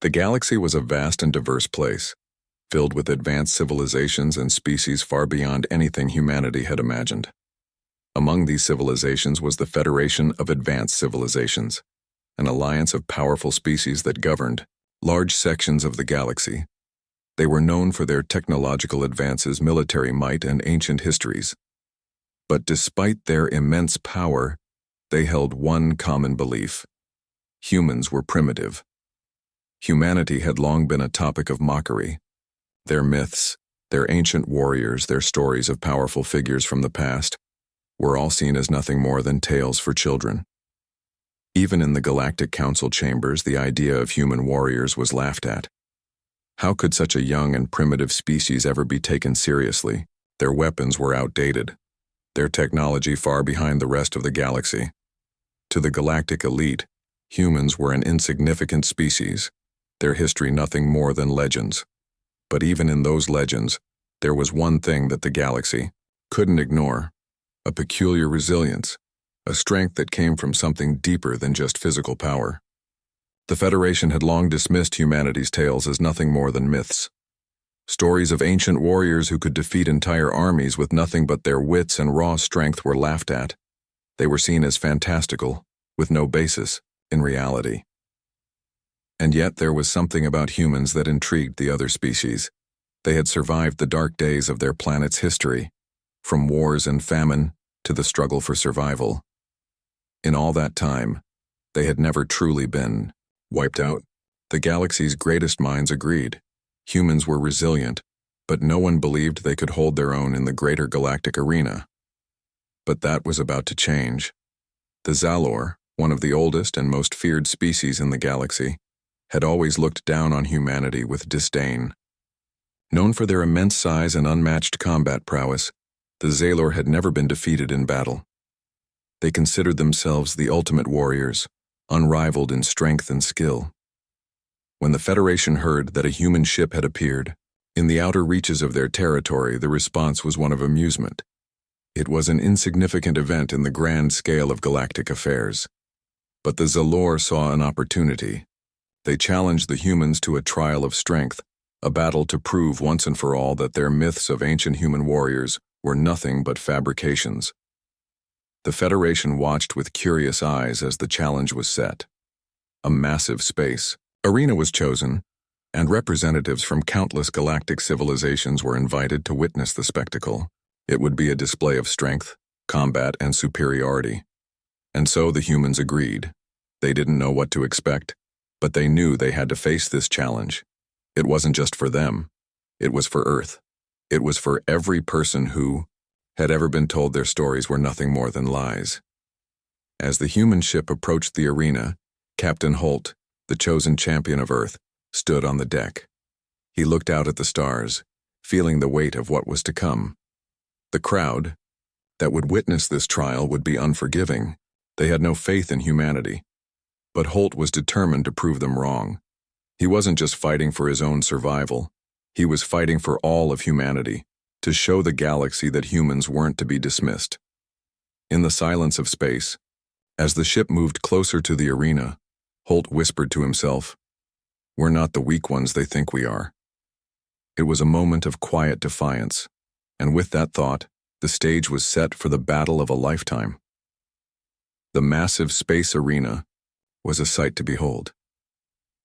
The galaxy was a vast and diverse place, filled with advanced civilizations and species far beyond anything humanity had imagined. Among these civilizations was the Federation of Advanced Civilizations, an alliance of powerful species that governed large sections of the galaxy. They were known for their technological advances, military might, and ancient histories. But despite their immense power, they held one common belief: humans were primitive. Humanity had long been a topic of mockery. Their myths, their ancient warriors, their stories of powerful figures from the past were all seen as nothing more than tales for children. Even in the Galactic Council chambers, the idea of human warriors was laughed at. How could such a young and primitive species ever be taken seriously? Their weapons were outdated, their technology far behind the rest of the galaxy. To the galactic elite, humans were an insignificant species, their history nothing more than legends. But even in those legends, there was one thing that the galaxy couldn't ignore: a peculiar resilience, a strength that came from something deeper than just physical power. The Federation had long dismissed humanity's tales as nothing more than myths. Stories of ancient warriors who could defeat entire armies with nothing but their wits and raw strength were laughed at. They were seen as fantastical, with no basis in reality. And yet there was something about humans that intrigued the other species. They had survived the dark days of their planet's history, from wars and famine to the struggle for survival. In all that time, they had never truly been wiped out. The galaxy's greatest minds agreed. Humans were resilient, but no one believed they could hold their own in the greater galactic arena. But that was about to change. The Zalor, one of the oldest and most feared species in the galaxy, had always looked down on humanity with disdain. Known for their immense size and unmatched combat prowess, the Zalor had never been defeated in battle. They considered themselves the ultimate warriors, unrivaled in strength and skill. When the Federation heard that a human ship had appeared, in the outer reaches of their territory, the response was one of amusement. It was an insignificant event in the grand scale of galactic affairs. But the Zalor saw an opportunity. They challenged the humans to a trial of strength, a battle to prove once and for all that their myths of ancient human warriors were nothing but fabrications. The Federation watched with curious eyes as the challenge was set. A massive space arena was chosen, and representatives from countless galactic civilizations were invited to witness the spectacle. It would be a display of strength, combat, and superiority. And so the humans agreed. They didn't know what to expect, but they knew they had to face this challenge. It wasn't just for them. It was for Earth. It was for every person who had ever been told their stories were nothing more than lies. As the human ship approached the arena, Captain Holt, the chosen champion of Earth, stood on the deck. He looked out at the stars, feeling the weight of what was to come. The crowd that would witness this trial would be unforgiving. They had no faith in humanity. But Holt was determined to prove them wrong. He wasn't just fighting for his own survival. He was fighting for all of humanity, to show the galaxy that humans weren't to be dismissed. In the silence of space, as the ship moved closer to the arena, Holt whispered to himself, "We're not the weak ones they think we are." It was a moment of quiet defiance, and with that thought, the stage was set for the battle of a lifetime. The massive space arena was a sight to behold.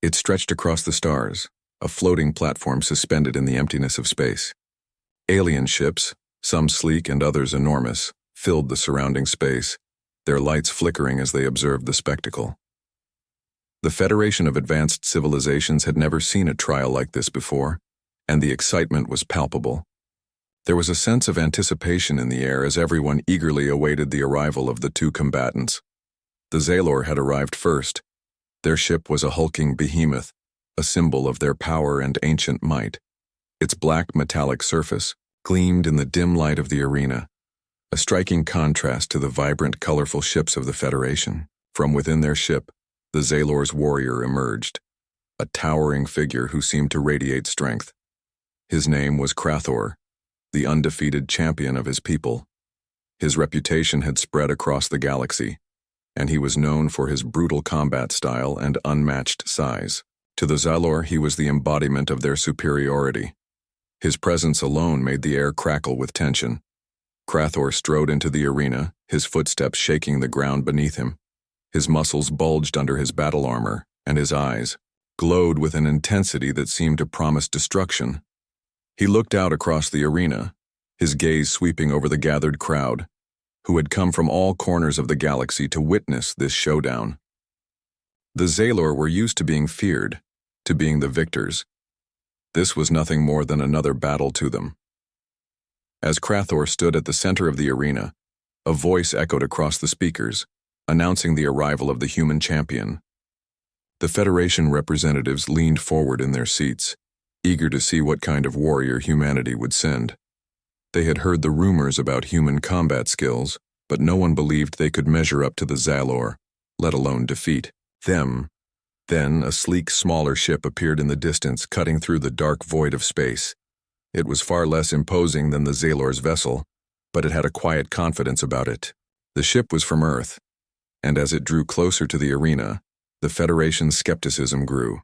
It stretched across the stars, a floating platform suspended in the emptiness of space. Alien ships, some sleek and others enormous, filled the surrounding space, their lights flickering as they observed the spectacle. The Federation of Advanced Civilizations had never seen a trial like this before, and the excitement was palpable. There was a sense of anticipation in the air as everyone eagerly awaited the arrival of the two combatants. The Zalor had arrived first. Their ship was a hulking behemoth, a symbol of their power and ancient might. Its black metallic surface gleamed in the dim light of the arena, a striking contrast to the vibrant, colorful ships of the Federation. From within their ship, the Zalor's warrior emerged, a towering figure who seemed to radiate strength. His name was Krathor, the undefeated champion of his people. His reputation had spread across the galaxy, and he was known for his brutal combat style and unmatched size. To the Zalor, he was the embodiment of their superiority. His presence alone made the air crackle with tension. Krathor strode into the arena, his footsteps shaking the ground beneath him. His muscles bulged under his battle armor, and his eyes glowed with an intensity that seemed to promise destruction. He looked out across the arena, his gaze sweeping over the gathered crowd, who had come from all corners of the galaxy to witness this showdown. The Zalor were used to being feared, to being the victors. This was nothing more than another battle to them. As Krathor stood at the center of the arena, a voice echoed across the speakers, announcing the arrival of the human champion. The Federation representatives leaned forward in their seats, eager to see what kind of warrior humanity would send. They had heard the rumors about human combat skills, but no one believed they could measure up to the Zalor, let alone defeat them. Then a sleek, smaller ship appeared in the distance, cutting through the dark void of space. It was far less imposing than the Zalor's vessel, but it had a quiet confidence about it. The ship was from Earth, and as it drew closer to the arena, the Federation's skepticism grew.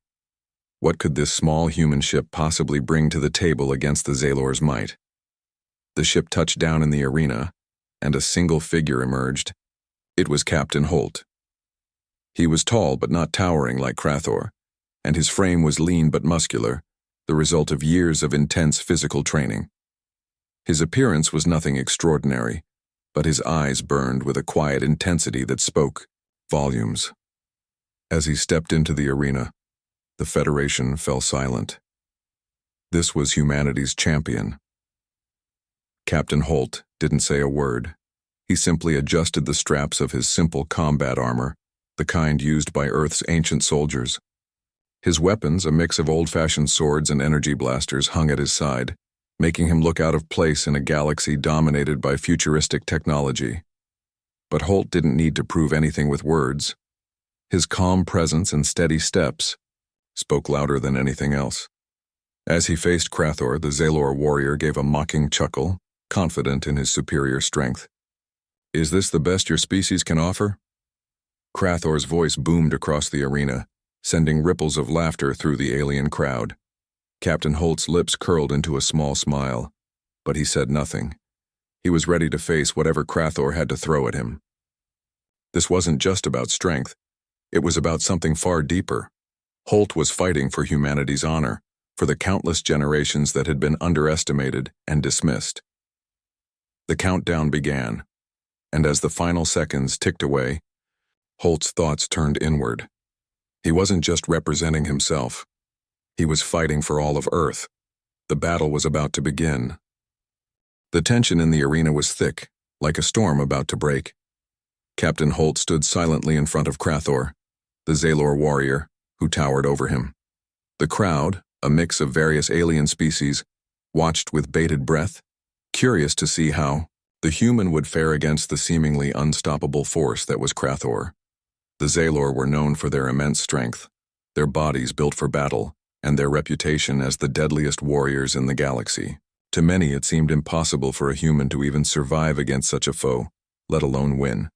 What could this small human ship possibly bring to the table against the Zalor's might? The ship touched down in the arena, and a single figure emerged. It was Captain Holt. He was tall but not towering like Krathor, and his frame was lean but muscular, the result of years of intense physical training. His appearance was nothing extraordinary, but his eyes burned with a quiet intensity that spoke volumes. As he stepped into the arena, the Federation fell silent. This was humanity's champion. Captain Holt didn't say a word. He simply adjusted the straps of his simple combat armor, the kind used by Earth's ancient soldiers. His weapons, a mix of old-fashioned swords and energy blasters, hung at his side, making him look out of place in a galaxy dominated by futuristic technology. But Holt didn't need to prove anything with words. His calm presence and steady steps spoke louder than anything else. As he faced Krathor, the Zalor warrior gave a mocking chuckle, confident in his superior strength. "Is this the best your species can offer?" Krathor's voice boomed across the arena, sending ripples of laughter through the alien crowd. Captain Holt's lips curled into a small smile, but he said nothing. He was ready to face whatever Krathor had to throw at him. This wasn't just about strength. It was about something far deeper. Holt was fighting for humanity's honor, for the countless generations that had been underestimated and dismissed. The countdown began, and as the final seconds ticked away, Holt's thoughts turned inward. He wasn't just representing himself. He was fighting for all of Earth. The battle was about to begin. The tension in the arena was thick, like a storm about to break. Captain Holt stood silently in front of Krathor, the Zalor warrior, who towered over him. The crowd, a mix of various alien species, watched with bated breath, curious to see how the human would fare against the seemingly unstoppable force that was Krathor. The Zalor were known for their immense strength, their bodies built for battle, and their reputation as the deadliest warriors in the galaxy. To many, it seemed impossible for a human to even survive against such a foe, let alone win.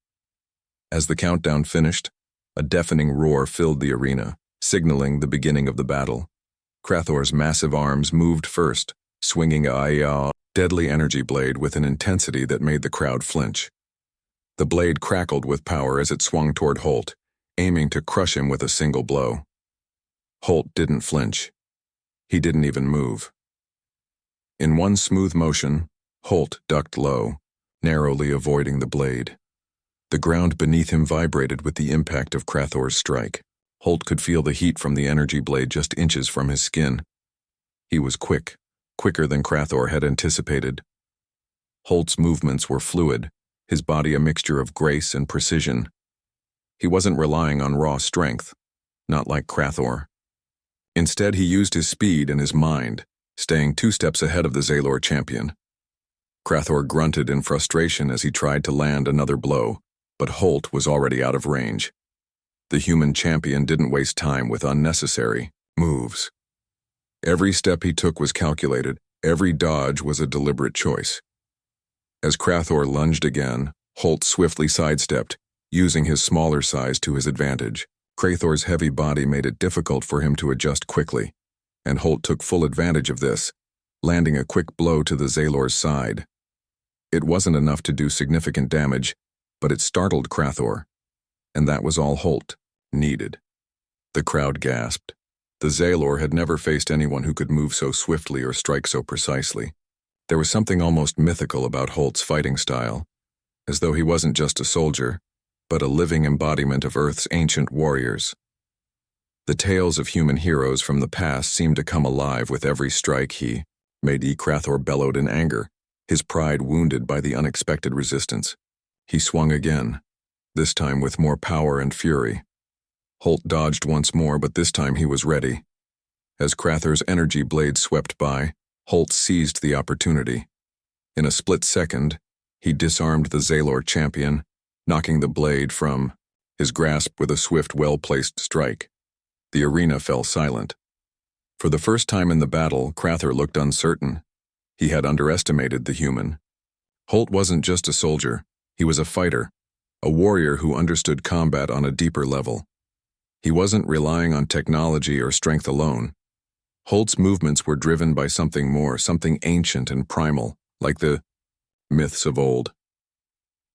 As the countdown finished, a deafening roar filled the arena, signaling the beginning of the battle. Krathor's massive arms moved first, swinging a deadly energy blade with an intensity that made the crowd flinch. The blade crackled with power as it swung toward Holt, aiming to crush him with a single blow. Holt didn't flinch. He didn't even move. In one smooth motion, Holt ducked low, narrowly avoiding the blade. The ground beneath him vibrated with the impact of Krathor's strike. Holt could feel the heat from the energy blade just inches from his skin. He was quick, quicker than Krathor had anticipated. Holt's movements were fluid, his body a mixture of grace and precision. He wasn't relying on raw strength, not like Krathor. Instead, he used his speed and his mind, staying 2 steps ahead of the Zalor champion. Krathor grunted in frustration as he tried to land another blow, but Holt was already out of range. The human champion didn't waste time with unnecessary moves. Every step he took was calculated, every dodge was a deliberate choice. As Krathor lunged again, Holt swiftly sidestepped, using his smaller size to his advantage. Krathor's heavy body made it difficult for him to adjust quickly, and Holt took full advantage of this, landing a quick blow to the Zalor's side. It wasn't enough to do significant damage, but it startled Krathor, and that was all Holt needed. The crowd gasped. The Zalor had never faced anyone who could move so swiftly or strike so precisely. There was something almost mythical about Holt's fighting style, as though he wasn't just a soldier, but a living embodiment of Earth's ancient warriors. The tales of human heroes from the past seemed to come alive with every strike he made. Krathor bellowed in anger, his pride wounded by the unexpected resistance. He swung again, this time with more power and fury. Holt dodged once more, but this time he was ready. As Krathor's energy blade swept by, Holt seized the opportunity. In a split second, he disarmed the Zalor champion, knocking the blade from his grasp with a swift, well-placed strike. The arena fell silent. For the first time in the battle, Krathor looked uncertain. He had underestimated the human. Holt wasn't just a soldier, he was a fighter, a warrior who understood combat on a deeper level. He wasn't relying on technology or strength alone. Holt's movements were driven by something more, something ancient and primal, like the myths of old.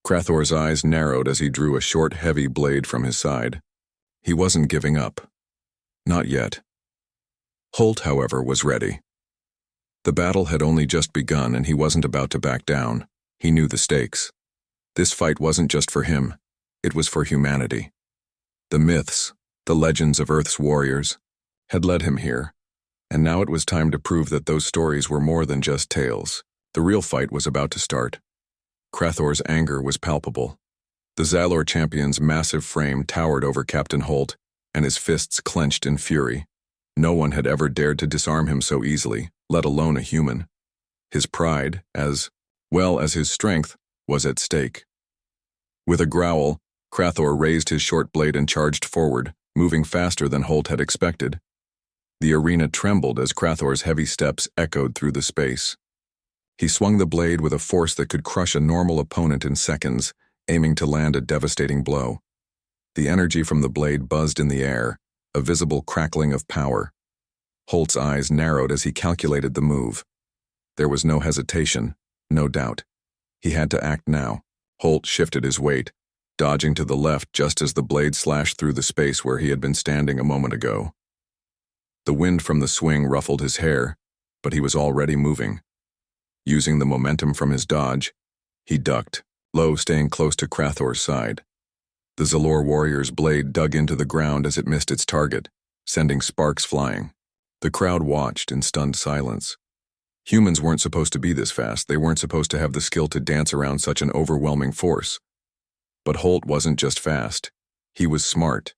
Krathor's eyes narrowed as he drew a short, heavy blade from his side. He wasn't giving up. Not yet. Holt, however, was ready. The battle had only just begun, and he wasn't about to back down. He knew the stakes. This fight wasn't just for him. It was for humanity. The myths, the legends of Earth's warriors, had led him here, and now it was time to prove that those stories were more than just tales. The real fight was about to start. Krathor's anger was palpable. The Zalor champion's massive frame towered over Captain Holt, and his fists clenched in fury. No one had ever dared to disarm him so easily, let alone a human. His pride, as well as his strength, was at stake. With a growl, Krathor raised his short blade and charged forward, moving faster than Holt had expected. The arena trembled as Krathor's heavy steps echoed through the space. He swung the blade with a force that could crush a normal opponent in seconds, aiming to land a devastating blow. The energy from the blade buzzed in the air, a visible crackling of power. Holt's eyes narrowed as he calculated the move. There was no hesitation, no doubt. He had to act now. Holt shifted his weight, dodging to the left just as the blade slashed through the space where he had been standing a moment ago. The wind from the swing ruffled his hair, but he was already moving. Using the momentum from his dodge, he ducked, low, staying close to Krathor's side. The Zalor warrior's blade dug into the ground as it missed its target, sending sparks flying. The crowd watched in stunned silence. Humans weren't supposed to be this fast. They weren't supposed to have the skill to dance around such an overwhelming force. But Holt wasn't just fast. He was smart.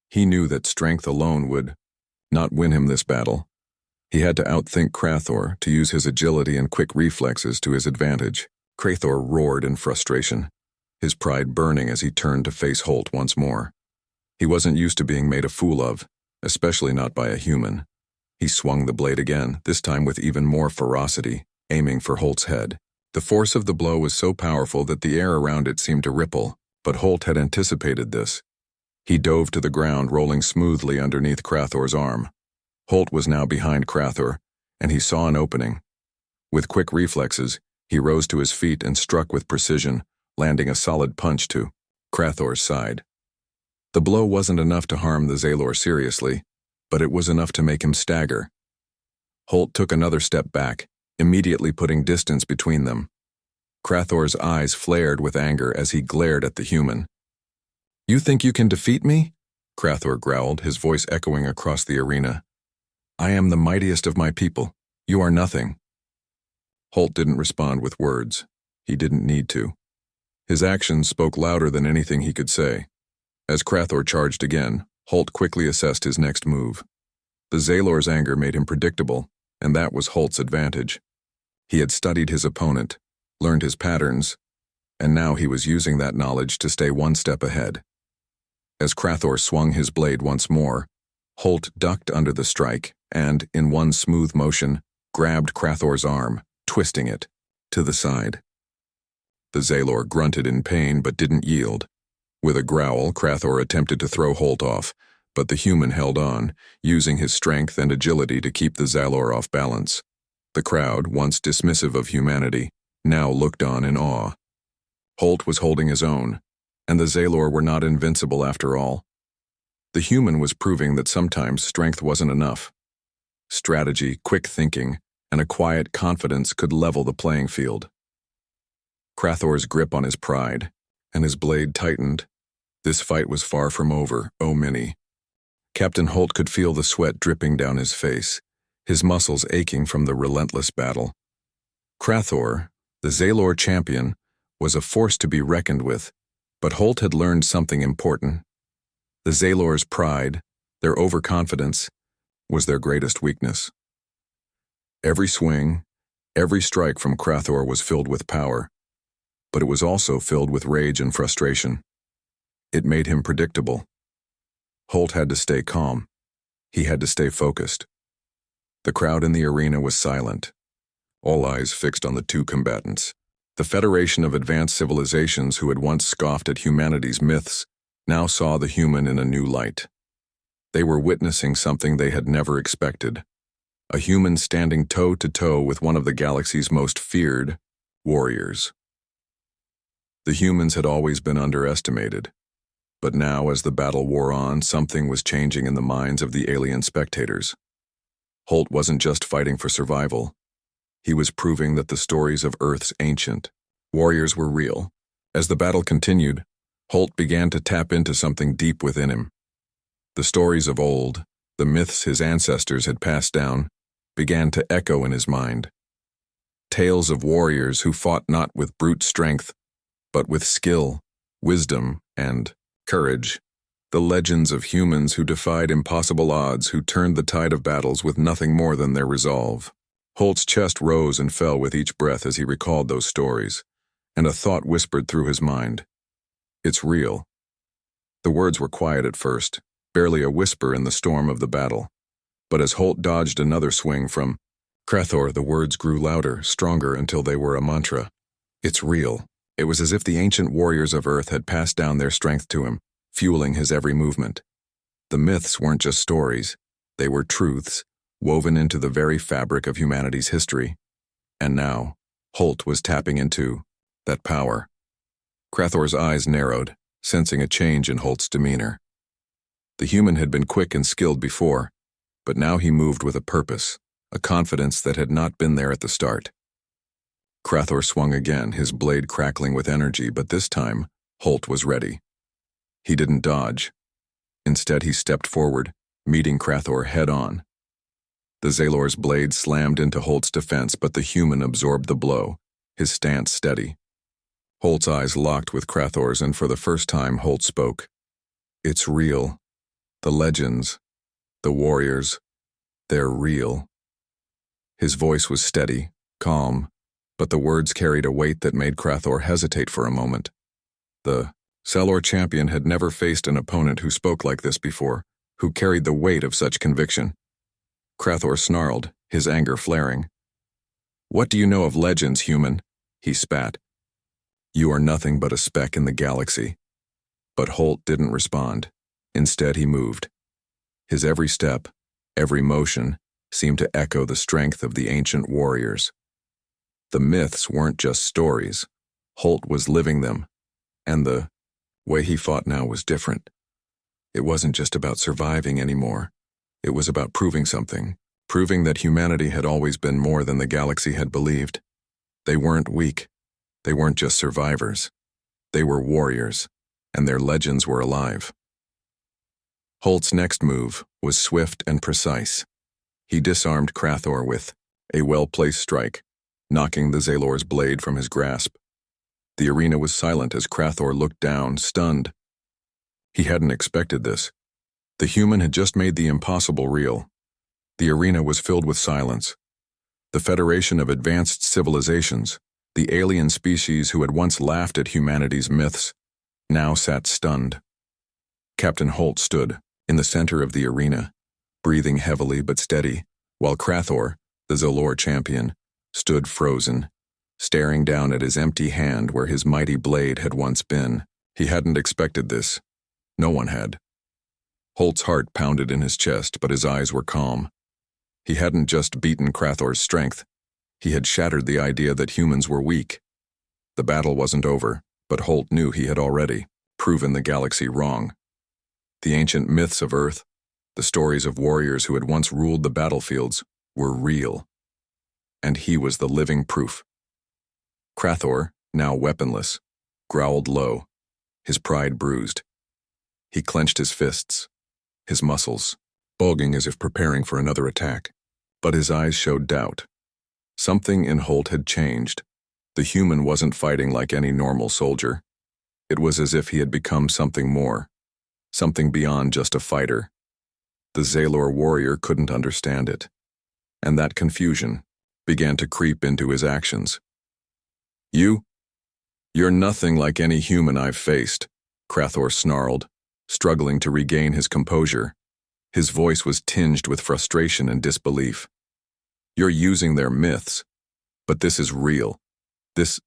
He knew that strength alone would not win him this battle. He had to outthink Krathor, to use his agility and quick reflexes to his advantage. Krathor roared in frustration, his pride burning as he turned to face Holt once more. He wasn't used to being made a fool of, especially not by a human. He swung the blade again, this time with even more ferocity, aiming for Holt's head. The force of the blow was so powerful that the air around it seemed to ripple, but Holt had anticipated this. He dove to the ground, rolling smoothly underneath Krathor's arm. Holt was now behind Krathor, and he saw an opening. With quick reflexes, he rose to his feet and struck with precision, landing a solid punch to Krathor's side. The blow wasn't enough to harm the Zalor seriously, but it was enough to make him stagger. Holt took another step back, immediately putting distance between them. Krathor's eyes flared with anger as he glared at the human. "You think you can defeat me?" Krathor growled, his voice echoing across the arena. "I am the mightiest of my people. You are nothing." Holt didn't respond with words. He didn't need to. His actions spoke louder than anything he could say. As Krathor charged again, Holt quickly assessed his next move. The Zalor's anger made him predictable, and that was Holt's advantage. He had studied his opponent, learned his patterns, and now he was using that knowledge to stay one step ahead. As Krathor swung his blade once more, Holt ducked under the strike and, in one smooth motion, grabbed Krathor's arm, twisting it to the side. The Zalor grunted in pain but didn't yield. With a growl, Krathor attempted to throw Holt off, But the human held on, using his strength and agility to keep the Zalor off balance. The crowd, once dismissive of humanity, now looked on in awe. Holt was holding his own, and the Zalor were not invincible after all. The human was proving that sometimes strength wasn't enough. Strategy, quick thinking, and a quiet confidence could level the playing field. Crathor's grip on his pride, and his blade tightened. This fight was far from over, oh Minnie. Captain Holt could feel the sweat dripping down his face, his muscles aching from the relentless battle. Crathor, the Zalor champion, was a force to be reckoned with, but Holt had learned something important. The Zalor's pride, their overconfidence, was their greatest weakness. Every swing, every strike from Crathor was filled with power, but it was also filled with rage and frustration. It made him predictable. Holt had to stay calm. He had to stay focused. The crowd in the arena was silent, all eyes fixed on the two combatants. The Federation of Advanced Civilizations, who had once scoffed at humanity's myths, now saw the human in a new light. They were witnessing something they had never expected. A human standing toe-to-toe with one of the galaxy's most feared warriors. The humans had always been underestimated, but now as the battle wore on, something was changing in the minds of the alien spectators. Holt wasn't just fighting for survival. He was proving that the stories of Earth's ancient warriors were real. As the battle continued, Holt began to tap into something deep within him. The stories of old, the myths his ancestors had passed down, began to echo in his mind. Tales of warriors who fought not with brute strength, but with skill, wisdom, and courage. The legends of humans who defied impossible odds, who turned the tide of battles with nothing more than their resolve. Holt's chest rose and fell with each breath as he recalled those stories, and a thought whispered through his mind. It's real. The words were quiet at first, barely a whisper in the storm of the battle. But as Holt dodged another swing from Crathor, the words grew louder, stronger, until they were a mantra. It's real. It was as if the ancient warriors of Earth had passed down their strength to him, fueling his every movement. The myths weren't just stories. They were truths, woven into the very fabric of humanity's history. And now, Holt was tapping into that power. Crathor's eyes narrowed, sensing a change in Holt's demeanor. The human had been quick and skilled before, but now he moved with a purpose, a confidence that had not been there at the start. Crathor swung again, his blade crackling with energy, but this time, Holt was ready. He didn't dodge. Instead, he stepped forward, meeting Crathor head-on. The Zalor's blade slammed into Holt's defense, but the human absorbed the blow, his stance steady. Holt's eyes locked with Crathor's, and for the first time, Holt spoke. It's real. The legends, the warriors, they're real. His voice was steady, calm, but the words carried a weight that made Crathor hesitate for a moment. The Zalor champion had never faced an opponent who spoke like this before, who carried the weight of such conviction. Crathor snarled, his anger flaring. What do you know of legends, human? He spat. You are nothing but a speck in the galaxy. But Holt didn't respond. Instead, he moved. His every step, every motion, seemed to echo the strength of the ancient warriors. The myths weren't just stories. Holt was living them, and the way he fought now was different. It wasn't just about surviving anymore. It was about proving something, proving that humanity had always been more than the galaxy had believed. They weren't weak. They weren't just survivors. They were warriors, and their legends were alive. Holt's next move was swift and precise. He disarmed Crathor with a well-placed strike, knocking the Zalor's blade from his grasp. The arena was silent as Crathor looked down, stunned. He hadn't expected this. The human had just made the impossible real. The arena was filled with silence. The Federation of Advanced Civilizations, the alien species who had once laughed at humanity's myths, now sat stunned. Captain Holt stood in the center of the arena, breathing heavily but steady, while Crathor, the Zalor champion, stood frozen, staring down at his empty hand where his mighty blade had once been. He hadn't expected this. No one had. Holt's heart pounded in his chest, but his eyes were calm. He hadn't just beaten Crathor's strength. He had shattered the idea that humans were weak. The battle wasn't over, but Holt knew he had already proven the galaxy wrong. The ancient myths of Earth, the stories of warriors who had once ruled the battlefields, were real. And he was the living proof. Crathor, now weaponless, growled low, his pride bruised. He clenched his fists, his muscles bulging as if preparing for another attack. But his eyes showed doubt. Something in Holt had changed. The human wasn't fighting like any normal soldier. It was as if he had become something more, something beyond just a fighter. The Zalor warrior couldn't understand it, and that confusion began to creep into his actions. You're nothing like any human I've faced, Crathor snarled, struggling to regain his composure. His voice was tinged with frustration and disbelief. You're using their myths, but this is real. This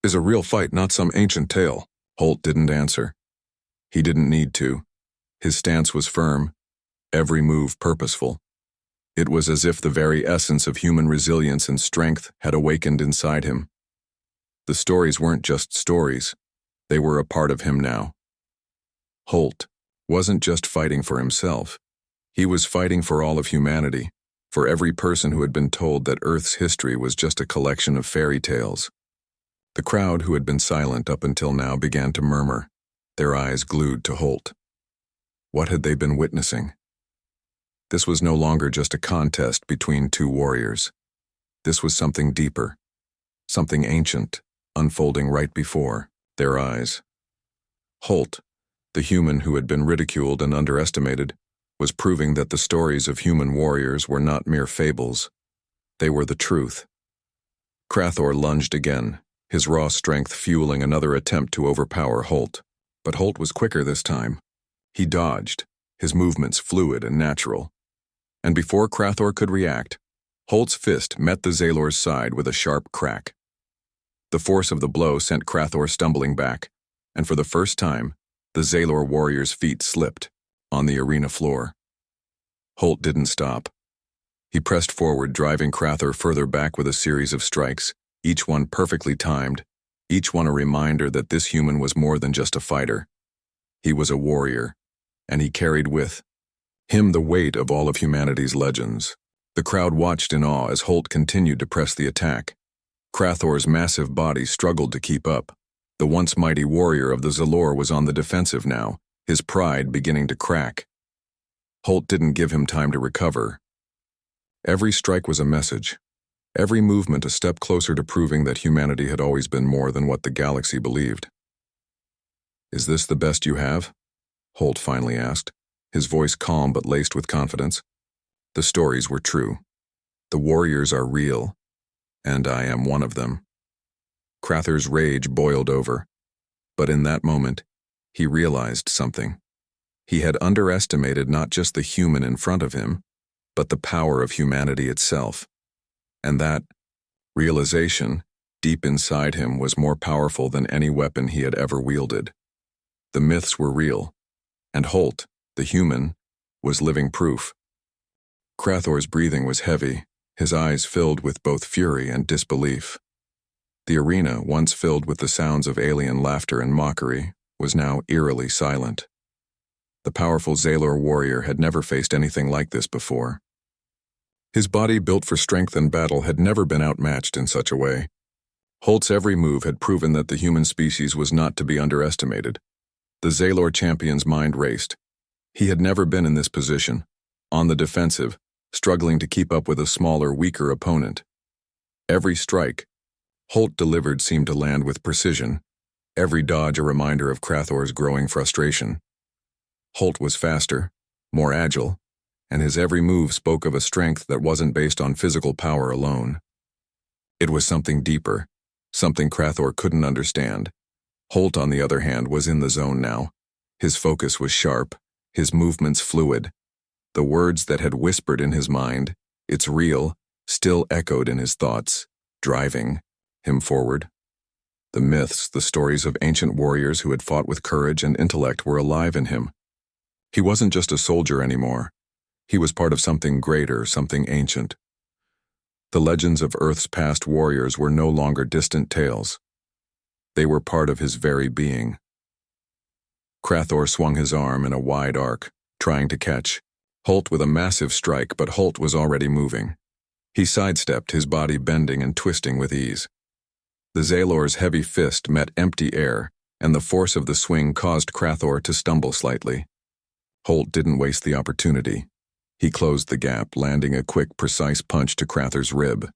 is a real fight, not some ancient tale. Holt didn't answer. He didn't need to. His stance was firm, every move purposeful. It was as if the very essence of human resilience and strength had awakened inside him. The stories weren't just stories. They were a part of him now. Holt wasn't just fighting for himself. He was fighting for all of humanity, for every person who had been told that Earth's history was just a collection of fairy tales. The crowd who had been silent up until now began to murmur, their eyes glued to Holt. What had they been witnessing? This was no longer just a contest between two warriors. This was something deeper, something ancient, unfolding right before their eyes. Holt, the human who had been ridiculed and underestimated, was proving that the stories of human warriors were not mere fables. They were the truth. Crathor lunged again, his raw strength fueling another attempt to overpower Holt. But Holt was quicker this time. He dodged, his movements fluid and natural. And before Crathor could react, Holt's fist met the Zalor's side with a sharp crack. The force of the blow sent Crathor stumbling back, and for the first time, the Zalor warrior's feet slipped on the arena floor. Holt didn't stop. He pressed forward, driving Crathor further back with a series of strikes, each one perfectly timed, each one a reminder that this human was more than just a fighter. He was a warrior, and he carried with him the weight of all of humanity's legends. The crowd watched in awe as Holt continued to press the attack. Crathor's massive body struggled to keep up. The once mighty warrior of the Zalor was on the defensive now, his pride beginning to crack. Holt didn't give him time to recover. Every strike was a message, every movement a step closer to proving that humanity had always been more than what the galaxy believed. "Is this the best you have?" Holt finally asked, his voice calm but laced with confidence. The stories were true. The warriors are real, and I am one of them. Crathor's rage boiled over, but in that moment, he realized something. He had underestimated not just the human in front of him, but the power of humanity itself. And that realization, deep inside him, was more powerful than any weapon he had ever wielded. The myths were real, and Holt, the human, was living proof. Crathor's breathing was heavy, his eyes filled with both fury and disbelief. The arena, once filled with the sounds of alien laughter and mockery, was now eerily silent. The powerful Zalor warrior had never faced anything like this before. His body, built for strength and battle, had never been outmatched in such a way. Holt's every move had proven that the human species was not to be underestimated. The Zalor champion's mind raced. He had never been in this position, on the defensive, struggling to keep up with a smaller, weaker opponent. Every strike Holt delivered seemed to land with precision, every dodge a reminder of Crathor's growing frustration. Holt was faster, more agile, and his every move spoke of a strength that wasn't based on physical power alone. It was something deeper, something Crathor couldn't understand. Holt, on the other hand, was in the zone now. His focus was sharp, his movements fluid. The words that had whispered in his mind, "It's real," still echoed in his thoughts, driving him forward. The myths, the stories of ancient warriors who had fought with courage and intellect, were alive in him. He wasn't just a soldier anymore. He was part of something greater, something ancient. The legends of Earth's past warriors were no longer distant tales. They were part of his very being. Krathor swung his arm in a wide arc, trying to catch Holt with a massive strike, but Holt was already moving. He sidestepped, his body bending and twisting with ease. The Zalor's heavy fist met empty air, and the force of the swing caused Krathor to stumble slightly. Holt didn't waste the opportunity. He closed the gap, landing a quick, precise punch to Krathor's rib.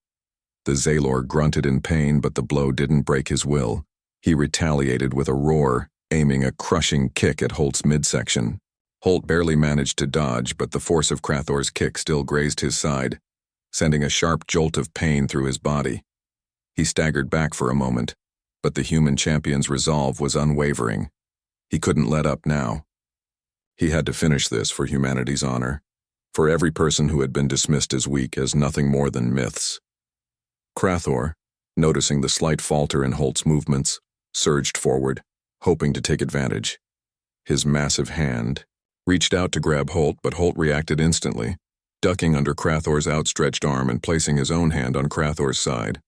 The Zalor grunted in pain, but the blow didn't break his will. He retaliated with a roar, aiming a crushing kick at Holt's midsection. Holt barely managed to dodge, but the force of Krathor's kick still grazed his side, sending a sharp jolt of pain through his body. He staggered back for a moment, but the human champion's resolve was unwavering. He couldn't let up now. He had to finish this for humanity's honor, for every person who had been dismissed as weak, as nothing more than myths. Krathor, noticing the slight falter in Holt's movements, surged forward, hoping to take advantage. His massive hand reached out to grab Holt, but Holt reacted instantly, ducking under Krathor's outstretched arm and placing his own hand on Krathor's side.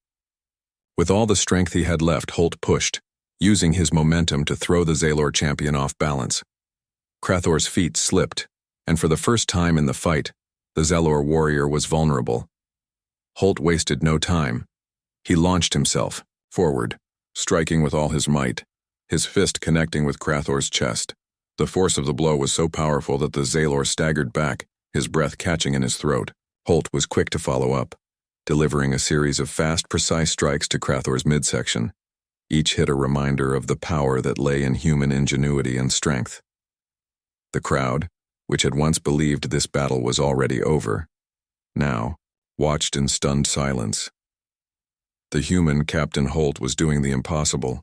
With all the strength he had left, Holt pushed, using his momentum to throw the Zalor champion off balance. Krathor's feet slipped, and for the first time in the fight, the Zalor warrior was vulnerable. Holt wasted no time. He launched himself forward, striking with all his might, his fist connecting with Krathor's chest. The force of the blow was so powerful that the Zalor staggered back, his breath catching in his throat. Holt was quick to follow up, delivering a series of fast, precise strikes to Krathor's midsection. Each hit a reminder of the power that lay in human ingenuity and strength. The crowd, which had once believed this battle was already over, now watched in stunned silence. The human Captain Holt was doing the impossible.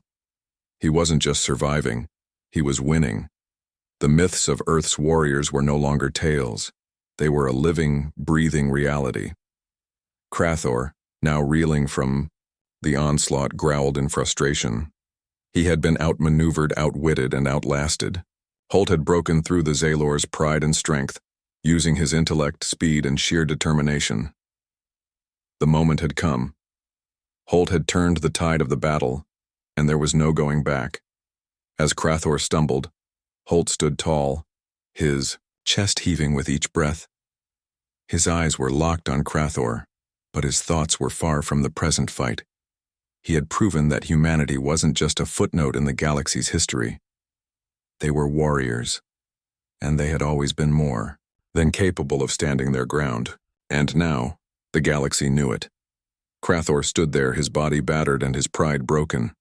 He wasn't just surviving, he was winning. The myths of Earth's warriors were no longer tales. They were a living, breathing reality. Krathor, now reeling from the onslaught, growled in frustration. He had been outmaneuvered, outwitted, and outlasted. Holt had broken through the Zalor's pride and strength, using his intellect, speed, and sheer determination. The moment had come. Holt had turned the tide of the battle, and there was no going back. As Krathor stumbled, Holt stood tall, his chest heaving with each breath. His eyes were locked on Krathor, but his thoughts were far from the present fight. He had proven that humanity wasn't just a footnote in the galaxy's history. They were warriors, and they had always been more than capable of standing their ground. And now, the galaxy knew it. Krathor stood there, his body battered and his pride broken.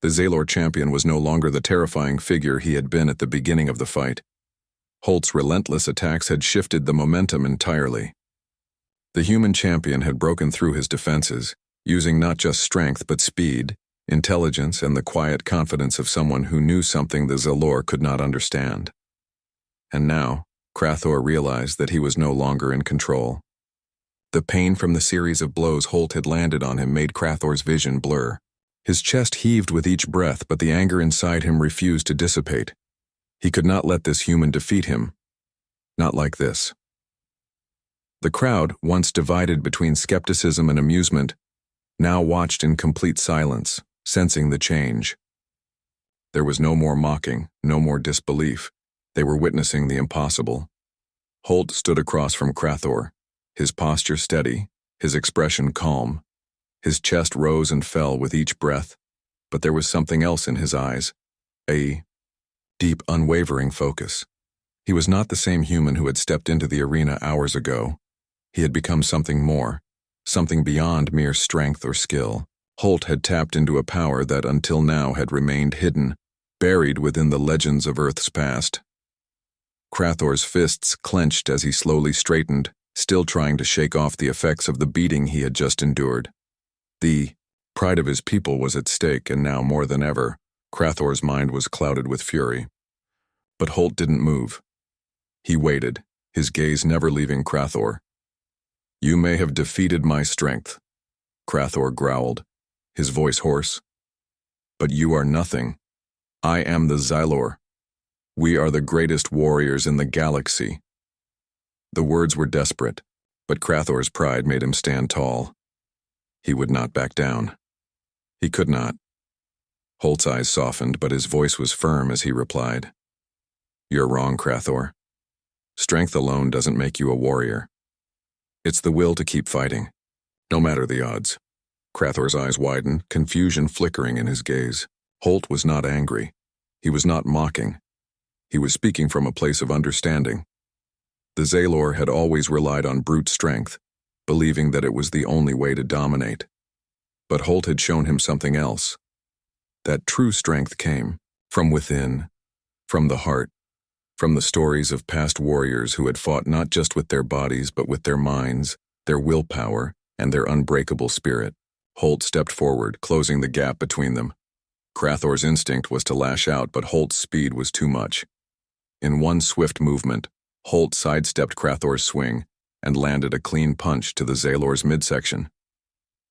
The Zalor champion was no longer the terrifying figure he had been at the beginning of the fight. Holt's relentless attacks had shifted the momentum entirely. The human champion had broken through his defenses, using not just strength but speed, intelligence, and the quiet confidence of someone who knew something the Zalor could not understand. And now, Krathor realized that he was no longer in control. The pain from the series of blows Holt had landed on him made Krathor's vision blur. His chest heaved with each breath, but the anger inside him refused to dissipate. He could not let this human defeat him. Not like this. The crowd, once divided between skepticism and amusement, now watched in complete silence, sensing the change. There was no more mocking, no more disbelief. They were witnessing the impossible. Holt stood across from Krathor, his posture steady, his expression calm. His chest rose and fell with each breath, but there was something else in his eyes, a deep, unwavering focus. He was not the same human who had stepped into the arena hours ago. He had become something more, something beyond mere strength or skill. Holt had tapped into a power that until now had remained hidden, buried within the legends of Earth's past. Krathor's fists clenched as he slowly straightened, still trying to shake off the effects of the beating he had just endured. The pride of his people was at stake, and now more than ever, Krathor's mind was clouded with fury. But Holt didn't move. He waited, his gaze never leaving Krathor. "You may have defeated my strength," Krathor growled, his voice hoarse. "But you are nothing. I am the Zalor. We are the greatest warriors in the galaxy." The words were desperate, but Crathor's pride made him stand tall. He would not back down. He could not. Holt's eyes softened, but his voice was firm as he replied, "You're wrong, Crathor. Strength alone doesn't make you a warrior. It's the will to keep fighting, no matter the odds." Crathor's eyes widened, confusion flickering in his gaze. Holt was not angry. He was not mocking. He was speaking from a place of understanding. The Zaylor had always relied on brute strength, believing that it was the only way to dominate. But Holt had shown him something else. That true strength came from within, from the heart, from the stories of past warriors who had fought not just with their bodies but with their minds, their willpower, and their unbreakable spirit. Holt stepped forward, closing the gap between them. Crathor's instinct was to lash out, but Holt's speed was too much. In one swift movement, Holt sidestepped Crathor's swing and landed a clean punch to the Zaylor's midsection.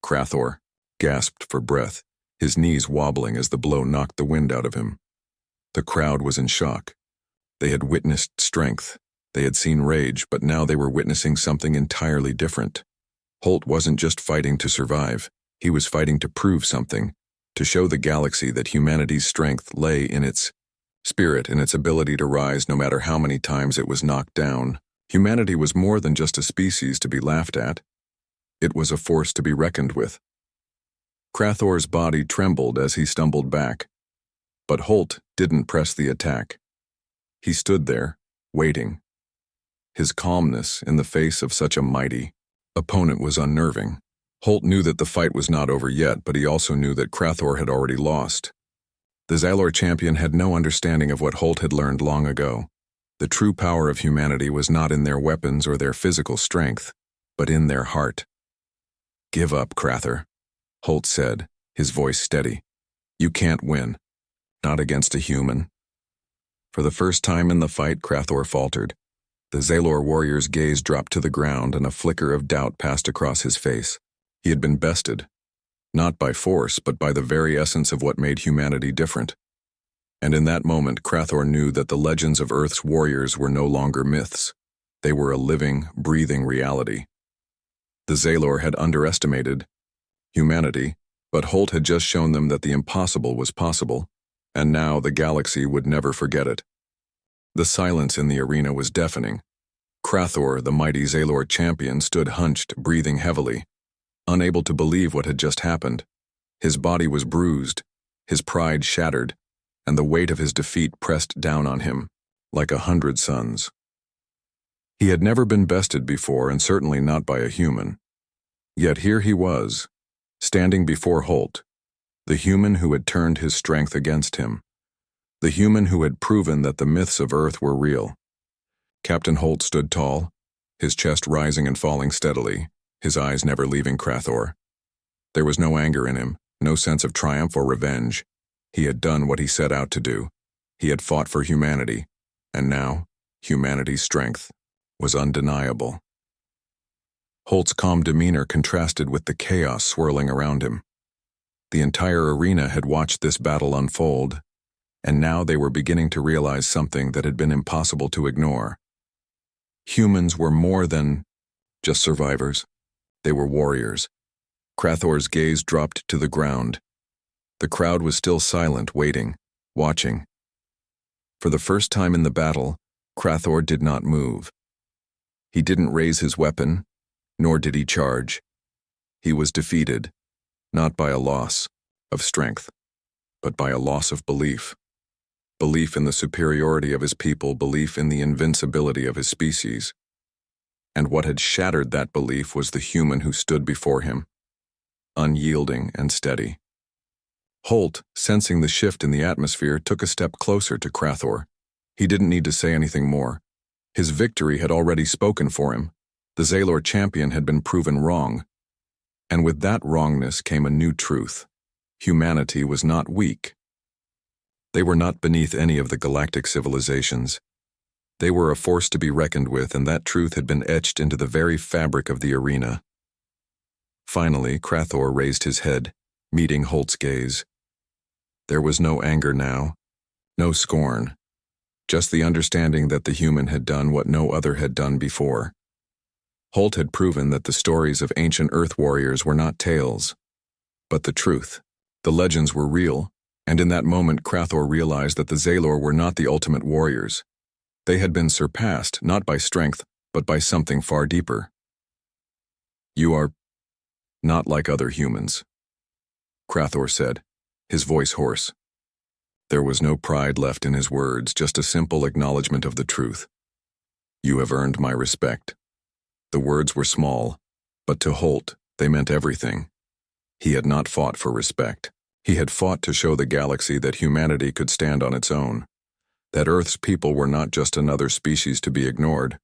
Crathor gasped for breath, his knees wobbling as the blow knocked the wind out of him. The crowd was in shock. They had witnessed strength. They had seen rage, but now they were witnessing something entirely different. Holt wasn't just fighting to survive. He was fighting to prove something, to show the galaxy that humanity's strength lay in its spirit, in its ability to rise no matter how many times it was knocked down. Humanity was more than just a species to be laughed at. It was a force to be reckoned with. Crathor's body trembled as he stumbled back, but Holt didn't press the attack. He stood there, waiting. His calmness in the face of such a mighty opponent was unnerving. Holt knew that the fight was not over yet, but he also knew that Crathor had already lost. The Zaylor champion had no understanding of what Holt had learned long ago. The true power of humanity was not in their weapons or their physical strength, but in their heart. "Give up, Crathor," Holt said, his voice steady. "You can't win. Not against a human." For the first time in the fight, Crathor faltered. The Zaylor warrior's gaze dropped to the ground and a flicker of doubt passed across his face. He had been bested, not by force, but by the very essence of what made humanity different. And in that moment, Crathor knew that the legends of Earth's warriors were no longer myths. They were a living, breathing reality. The Zaylor had underestimated humanity, but Holt had just shown them that the impossible was possible, and now the galaxy would never forget it. The silence in the arena was deafening. Crathor, the mighty Zaylor champion, stood hunched, breathing heavily, unable to believe what had just happened. His body was bruised, his pride shattered, and the weight of his defeat pressed down on him, like 100 suns. He had never been bested before, and certainly not by a human. Yet here he was, standing before Holt, the human who had turned his strength against him, the human who had proven that the myths of Earth were real. Captain Holt stood tall, his chest rising and falling steadily, his eyes never leaving Crathor. There was no anger in him, no sense of triumph or revenge. He had done what he set out to do. He had fought for humanity, and now, humanity's strength was undeniable. Holt's calm demeanor contrasted with the chaos swirling around him. The entire arena had watched this battle unfold, and now they were beginning to realize something that had been impossible to ignore. Humans were more than just survivors. They were warriors. Crathor's gaze dropped to the ground. The crowd was still silent, waiting, watching. For the first time in the battle, Crathor did not move. He didn't raise his weapon, nor did he charge. He was defeated, not by a loss of strength, but by a loss of belief. Belief in the superiority of his people, belief in the invincibility of his species. And what had shattered that belief was the human who stood before him, unyielding and steady. Holt, sensing the shift in the atmosphere, took a step closer to Crathor. He didn't need to say anything more. His victory had already spoken for him. The Zaylor champion had been proven wrong. And with that wrongness came a new truth. Humanity was not weak. They were not beneath any of the galactic civilizations. They were a force to be reckoned with, and that truth had been etched into the very fabric of the arena. Finally, Crathor raised his head, meeting Holt's gaze. There was no anger now, no scorn, just the understanding that the human had done what no other had done before. Holt had proven that the stories of ancient Earth warriors were not tales, but the truth. The legends were real, and in that moment Crathor realized that the Zalor were not the ultimate warriors. They had been surpassed, not by strength, but by something far deeper. "You are not like other humans," Crathor said, his voice hoarse. There was no pride left in his words, just a simple acknowledgement of the truth. "You have earned my respect." The words were small, but to Holt, they meant everything. He had not fought for respect. He had fought to show the galaxy that humanity could stand on its own, that Earth's people were not just another species to be ignored.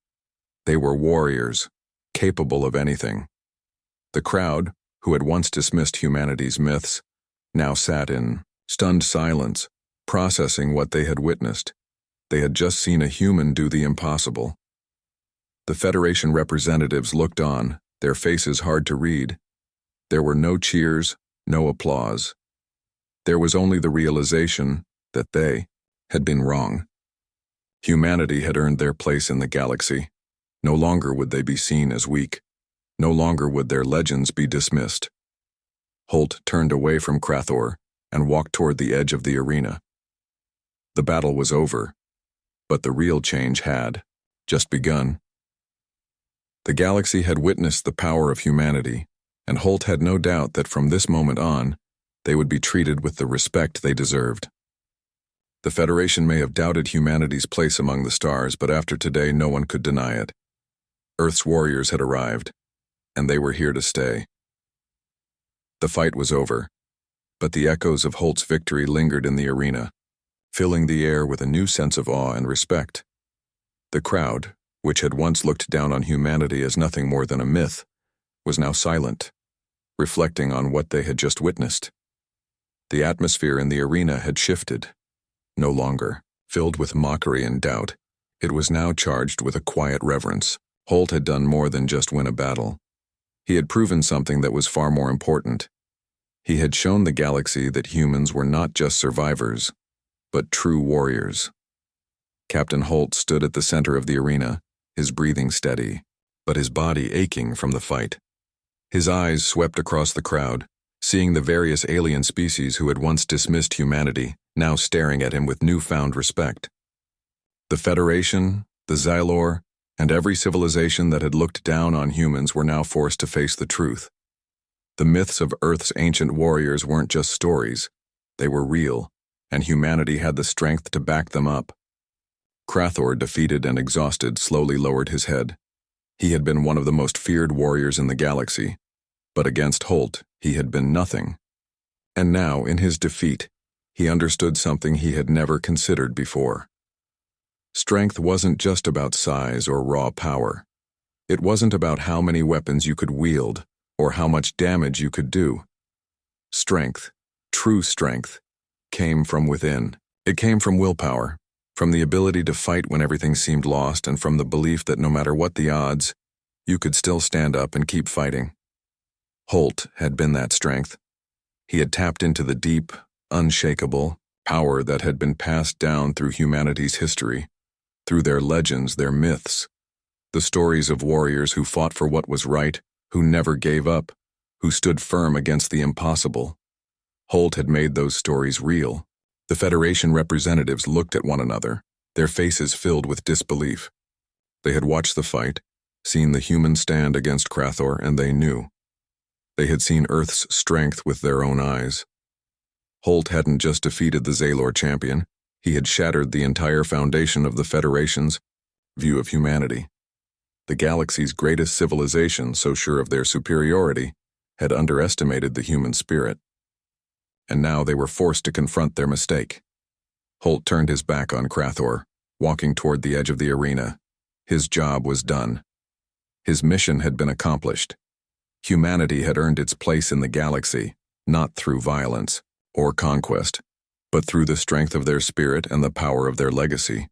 They were warriors, capable of anything. The crowd, who had once dismissed humanity's myths, now sat in stunned silence, processing what they had witnessed. They had just seen a human do the impossible. The Federation representatives looked on, their faces hard to read. There were no cheers, no applause. There was only the realization that they had been wrong. Humanity had earned their place in the galaxy. No longer would they be seen as weak. No longer would their legends be dismissed. Holt turned away from Crathor and walked toward the edge of the arena. The battle was over, but the real change had just begun. The galaxy had witnessed the power of humanity, and Holt had no doubt that from this moment on, they would be treated with the respect they deserved. The Federation may have doubted humanity's place among the stars, but after today no one could deny it. Earth's warriors had arrived, and they were here to stay. The fight was over, but the echoes of Holt's victory lingered in the arena, filling the air with a new sense of awe and respect. The crowd, which had once looked down on humanity as nothing more than a myth, was now silent, reflecting on what they had just witnessed. The atmosphere in the arena had shifted. No longer filled with mockery and doubt, it was now charged with a quiet reverence. Holt had done more than just win a battle. He had proven something that was far more important. He had shown the galaxy that humans were not just survivors, but true warriors. Captain Holt stood at the center of the arena, his breathing steady, but his body aching from the fight. His eyes swept across the crowd, seeing the various alien species who had once dismissed humanity, now staring at him with newfound respect. The Federation, the Zalor, and every civilization that had looked down on humans were now forced to face the truth. The myths of Earth's ancient warriors weren't just stories, they were real, and humanity had the strength to back them up. Crathor, defeated and exhausted, slowly lowered his head. He had been one of the most feared warriors in the galaxy, but against Holt, he had been nothing. And now, in his defeat, he understood something he had never considered before. Strength wasn't just about size or raw power. It wasn't about how many weapons you could wield or how much damage you could do. Strength, true strength, came from within. It came from willpower, from the ability to fight when everything seemed lost, and from the belief that no matter what the odds, you could still stand up and keep fighting. Holt had been that strength. He had tapped into the deep, unshakable power that had been passed down through humanity's history, through their legends, their myths, the stories of warriors who fought for what was right, who never gave up, who stood firm against the impossible. Holt had made those stories real. The Federation representatives looked at one another, their faces filled with disbelief. They had watched the fight, seen the human stand against Crathor, and they knew. They had seen Earth's strength with their own eyes. Holt hadn't just defeated the Zalor champion, he had shattered the entire foundation of the Federation's view of humanity. The galaxy's greatest civilization, so sure of their superiority, had underestimated the human spirit. And now they were forced to confront their mistake. Holt turned his back on Crathor, walking toward the edge of the arena. His job was done. His mission had been accomplished. Humanity had earned its place in the galaxy, not through violence or conquest, but through the strength of their spirit and the power of their legacy.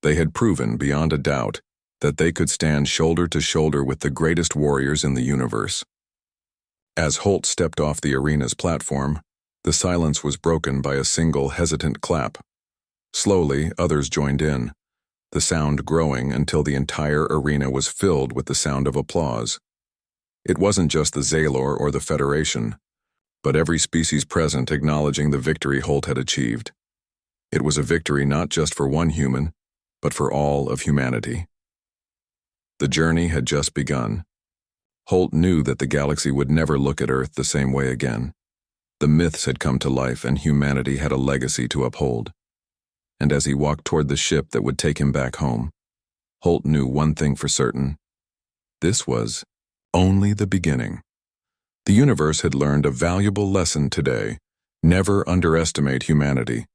They had proven, beyond a doubt, that they could stand shoulder to shoulder with the greatest warriors in the universe. As Holt stepped off the arena's platform, the silence was broken by a single hesitant clap. Slowly, others joined in, the sound growing until the entire arena was filled with the sound of applause. It wasn't just the Zalor or the Federation, but every species present acknowledging the victory Holt had achieved. It was a victory not just for one human, but for all of humanity. The journey had just begun. Holt knew that the galaxy would never look at Earth the same way again. The myths had come to life and humanity had a legacy to uphold. And as he walked toward the ship that would take him back home, Holt knew one thing for certain. This was only the beginning. The universe had learned a valuable lesson today. Never underestimate humanity.